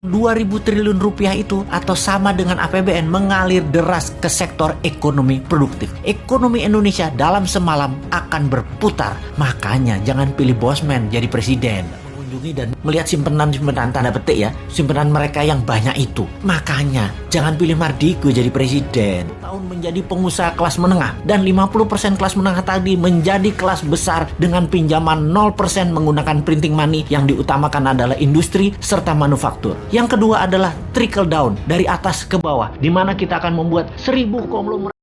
2.000 triliun rupiah itu atau sama dengan APBN mengalir deras ke sektor ekonomi produktif. Ekonomi Indonesia dalam semalam akan berputar. Makanya jangan pilih Bosman jadi presiden. Mengunjungi dan melihat simpenan tanda petik ya, simpenan mereka yang banyak itu. Makanya jangan pilih Mardiko jadi presiden. Tahun menjadi pengusaha kelas menengah dan 50% kelas menengah tadi menjadi kelas besar dengan pinjaman 0% menggunakan printing money. Yang diutamakan adalah industri serta manufaktur. Yang kedua adalah trickle down dari atas ke bawah, di mana kita akan membuat 1000 konglomerat.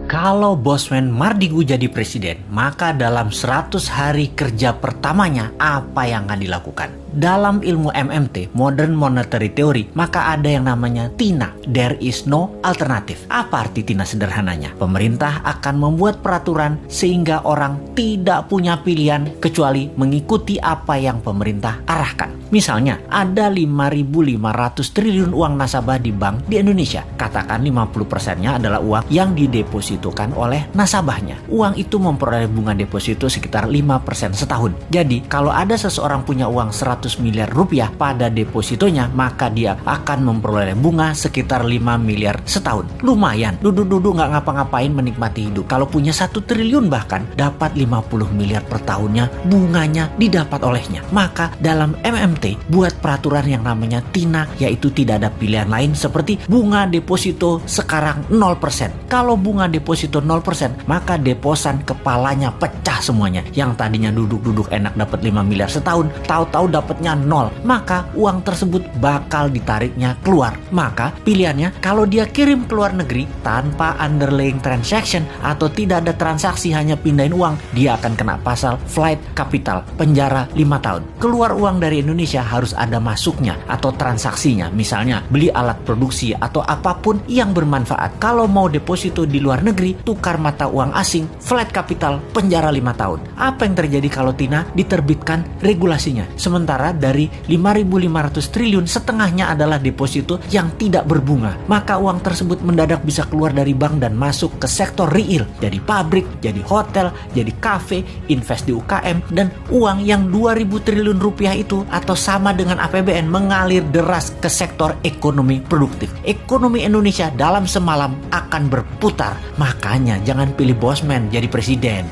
Kalau Bosman Mardiko jadi presiden, maka dalam 100 hari kerja pertamanya apa yang akan dilakukan? Dalam ilmu MMT, Modern Monetary Theory, maka ada yang namanya TINA, There is no alternative. Apa arti TINA sederhananya? Pemerintah akan membuat peraturan sehingga orang tidak punya pilihan kecuali mengikuti apa yang pemerintah arahkan. Misalnya, ada 5.500 triliun uang nasabah di bank di Indonesia. Katakan 50%-nya adalah uang yang didepositokan oleh nasabahnya. Uang itu memperoleh bunga deposito sekitar 5% setahun. Jadi, kalau ada seseorang punya uang 100 miliar rupiah pada depositonya, maka dia akan memperoleh bunga sekitar 5 miliar setahun. Lumayan, duduk-duduk nggak ngapa-ngapain menikmati hidup. Kalau punya 1 triliun bahkan dapat 50 miliar per tahunnya, bunganya didapat olehnya. Maka dalam MMT buat peraturan yang namanya TINA, yaitu tidak ada pilihan lain seperti bunga deposito sekarang 0%. Kalau bunga deposito 0%, maka deposan kepalanya pecah semuanya. Yang tadinya duduk-duduk enak dapat 5 miliar setahun, tahu-tahu dapatnya 0, maka uang tersebut bakal ditariknya keluar. Maka pilihannya, kalau dia kirim ke luar negeri tanpa underlying transaction atau tidak ada transaksi, hanya pindahin uang, dia akan kena pasal flight capital, penjara 5 tahun. Keluar uang dari Indonesia harus ada masuknya atau transaksinya, misalnya beli alat produksi atau apapun yang bermanfaat. Kalau mau deposito di luar negeri, tukar mata uang asing, flight capital, penjara 5 tahun. Apa yang terjadi kalau TINA diterbitkan regulasinya? Sementara dari 5.500 triliun, setengahnya adalah deposito yang tidak berbunga. Maka uang tersebut mendadak bisa keluar dari bank dan masuk ke sektor real. Jadi pabrik, jadi hotel, jadi kafe, invest di UKM, dan uang yang 2.000 triliun rupiah itu atau sama dengan APBN mengalir deras ke sektor ekonomi produktif. Ekonomi Indonesia dalam semalam akan berputar. Makanya jangan pilih Bosman jadi presiden.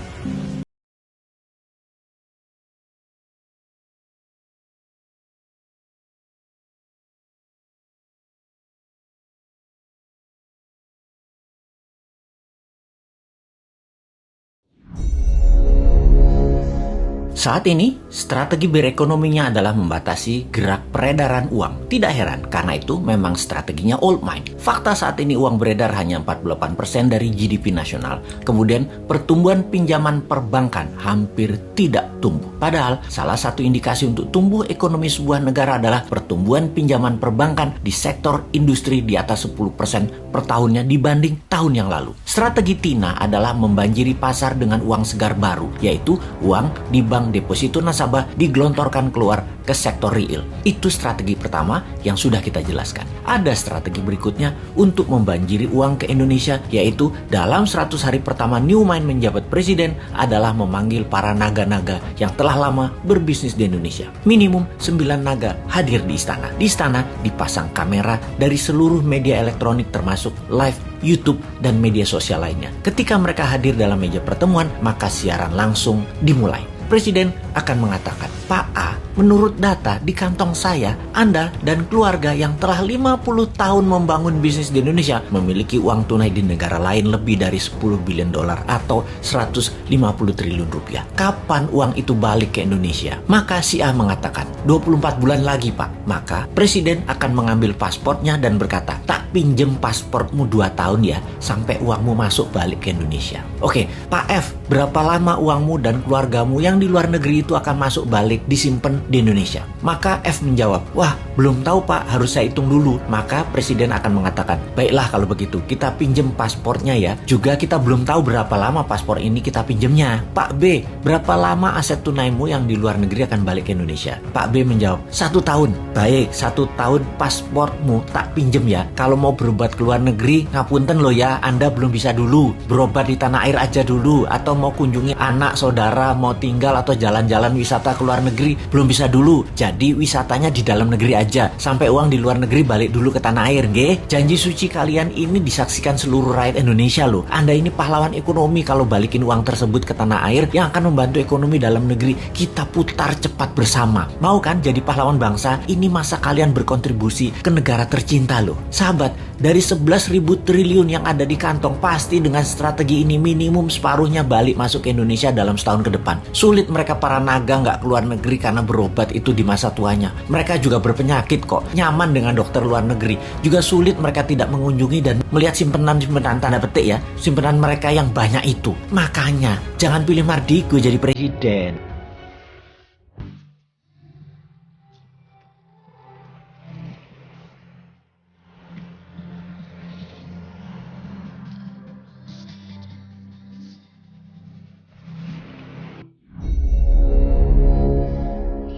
Saat ini, strategi berekonominya adalah membatasi gerak peredaran uang. Tidak heran, karena itu memang strateginya old mind. Fakta saat ini uang beredar hanya 48% dari GDP nasional. Kemudian pertumbuhan pinjaman perbankan hampir tidak tumbuh. Padahal salah satu indikasi untuk tumbuh ekonomi sebuah negara adalah pertumbuhan pinjaman perbankan di sektor industri di atas 10% per tahunnya dibanding tahun yang lalu. Strategi TINA adalah membanjiri pasar dengan uang segar baru, yaitu uang di bank deposito nasabah digelontorkan keluar ke sektor real. Itu strategi pertama yang sudah kita jelaskan. Ada strategi berikutnya untuk membanjiri uang ke Indonesia, yaitu dalam 100 hari pertama New Mind menjabat presiden adalah memanggil para naga-naga yang telah lama berbisnis di Indonesia. Minimum 9 naga hadir di istana. Di istana dipasang kamera dari seluruh media elektronik termasuk live YouTube dan media sosial lainnya. Ketika mereka hadir dalam meja pertemuan, maka siaran langsung dimulai. Presiden akan mengatakan, Pak A, menurut data di kantong saya, Anda dan keluarga yang telah 50 tahun membangun bisnis di Indonesia memiliki uang tunai di negara lain lebih dari 10 billion dolar atau 150 triliun rupiah. Kapan uang itu balik ke Indonesia? Maka si A mengatakan, 24 bulan lagi Pak. Maka Presiden akan mengambil pasportnya dan berkata, tak pinjem pasportmu 2 tahun ya, sampai uangmu masuk balik ke Indonesia. Oke, Pak F, berapa lama uangmu dan keluargamu yang di luar negeri itu akan masuk balik disimpan di Indonesia? Maka F menjawab, wah belum tahu Pak, harus saya hitung dulu. Maka Presiden akan mengatakan, baiklah kalau begitu, kita pinjem paspornya ya. Juga kita belum tahu berapa lama paspor ini kita pinjemnya. Pak B, berapa lama aset tunaimu yang di luar negeri akan balik ke Indonesia? Pak B menjawab, 1 tahun. Baik, 1 tahun paspormu tak pinjem ya. Kalau mau berobat ke luar negeri, ngapunten loh ya, Anda belum bisa dulu. Berobat di tanah air aja dulu. Atau mau kunjungi anak, saudara, mau tinggal atau jalan-jalan wisata ke luar negeri, belum bisa dulu. Jadi wisatanya di dalam negeri aja. Sampai uang di luar negeri balik dulu ke tanah air, nggih. Janji suci kalian ini disaksikan seluruh rakyat Indonesia loh. Anda ini pahlawan ekonomi kalau balikin uang tersebut ke tanah air yang akan membantu ekonomi dalam negeri. Kita putar cepat bersama. Mau kan jadi pahlawan bangsa? Ini masa kalian berkontribusi ke negara tercinta loh. Sahabat, dari 11.000 triliun yang ada di kantong, pasti dengan strategi ini minimum separuhnya balik masuk ke Indonesia dalam setahun ke depan. Sulit mereka para naga nggak keluar negeri karena berobat itu di masa tuanya. Mereka juga berpenyakit kok, nyaman dengan dokter luar negeri. Juga sulit mereka tidak mengunjungi dan melihat simpenan-simpenan tanda petik ya, simpenan mereka yang banyak itu. Makanya jangan pilih Mardigu jadi presiden.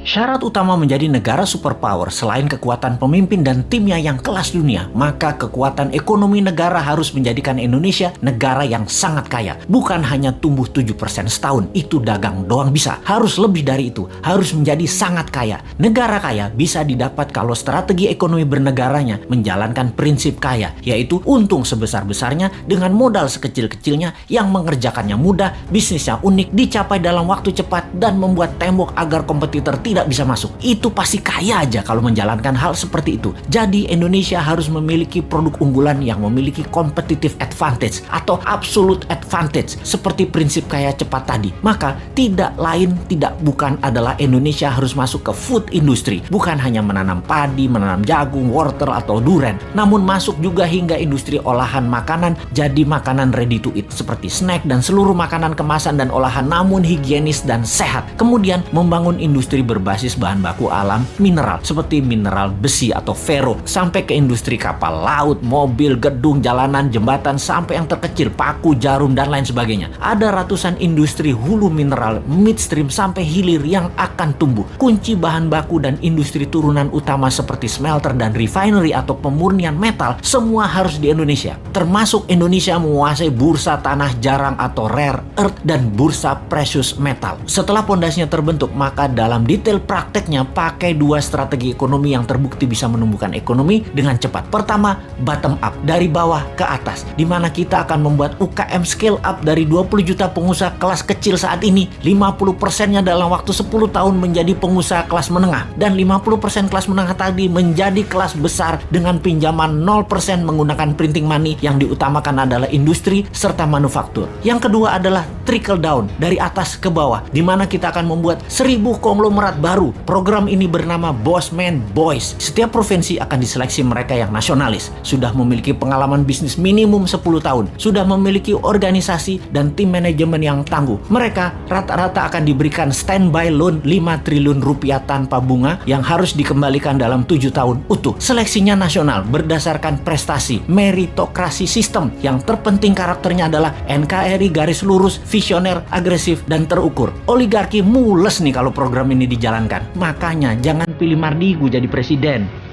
Syarat utama menjadi negara superpower selain kekuatan pemimpin dan timnya yang kelas dunia, maka kekuatan ekonomi negara harus menjadikan Indonesia negara yang sangat kaya. Bukan hanya tumbuh 7% setahun, itu dagang doang bisa. Harus lebih dari itu, harus menjadi sangat kaya. Negara kaya bisa didapat kalau strategi ekonomi bernegaranya menjalankan prinsip kaya, yaitu untung sebesar-besarnya dengan modal sekecil-kecilnya yang mengerjakannya mudah, bisnisnya unik, dicapai dalam waktu cepat, dan membuat tembok agar kompetitor tidak bisa masuk. Itu pasti kaya aja kalau menjalankan hal seperti itu. Jadi Indonesia harus memiliki produk unggulan yang memiliki competitive advantage atau absolute advantage seperti prinsip kaya cepat tadi. Maka tidak lain tidak bukan adalah Indonesia harus masuk ke food industry. Bukan hanya menanam padi, menanam jagung, wortel atau duren, namun masuk juga hingga industri olahan makanan jadi makanan ready to eat seperti snack dan seluruh makanan kemasan dan olahan namun higienis dan sehat. Kemudian membangun industri berbasis bahan baku alam mineral seperti mineral besi atau fero sampai ke industri kapal laut, mobil, gedung, jalanan, jembatan sampai yang terkecil paku, jarum dan lain sebagainya. Ada ratusan industri hulu mineral, midstream sampai hilir yang akan tumbuh. Kunci bahan baku dan industri turunan utama seperti smelter dan refinery atau pemurnian metal semua harus di Indonesia. Termasuk Indonesia menguasai bursa tanah jarang atau rare earth dan bursa precious metal. Setelah pondasinya terbentuk, maka dalam detail prakteknya pakai 2 strategi ekonomi yang terbukti bisa menumbuhkan ekonomi dengan cepat. Pertama, bottom up, dari bawah ke atas, di mana kita akan membuat UKM scale up dari 20 juta pengusaha kelas kecil saat ini, 50%-nya dalam waktu 10 tahun menjadi pengusaha kelas menengah, dan 50% kelas menengah tadi menjadi kelas besar dengan pinjaman 0% menggunakan printing money. Yang diutamakan adalah industri serta manufaktur. Yang kedua adalah trickle down, dari atas ke bawah, di mana kita akan membuat 1000 konglomerat baru. Program ini bernama Bossman Boys. Setiap provinsi akan diseleksi mereka yang nasionalis, sudah memiliki pengalaman bisnis minimum 10 tahun, sudah memiliki organisasi dan tim manajemen yang tangguh. Mereka rata-rata akan diberikan standby loan 5 triliun rupiah tanpa bunga yang harus dikembalikan dalam 7 tahun utuh. Seleksinya nasional berdasarkan prestasi, meritokrasi sistem. Yang terpenting karakternya adalah NKRI garis lurus, visioner, agresif, dan terukur. Oligarki mules nih kalau program ini dijalankan. Makanya jangan pilih Mardigu jadi presiden.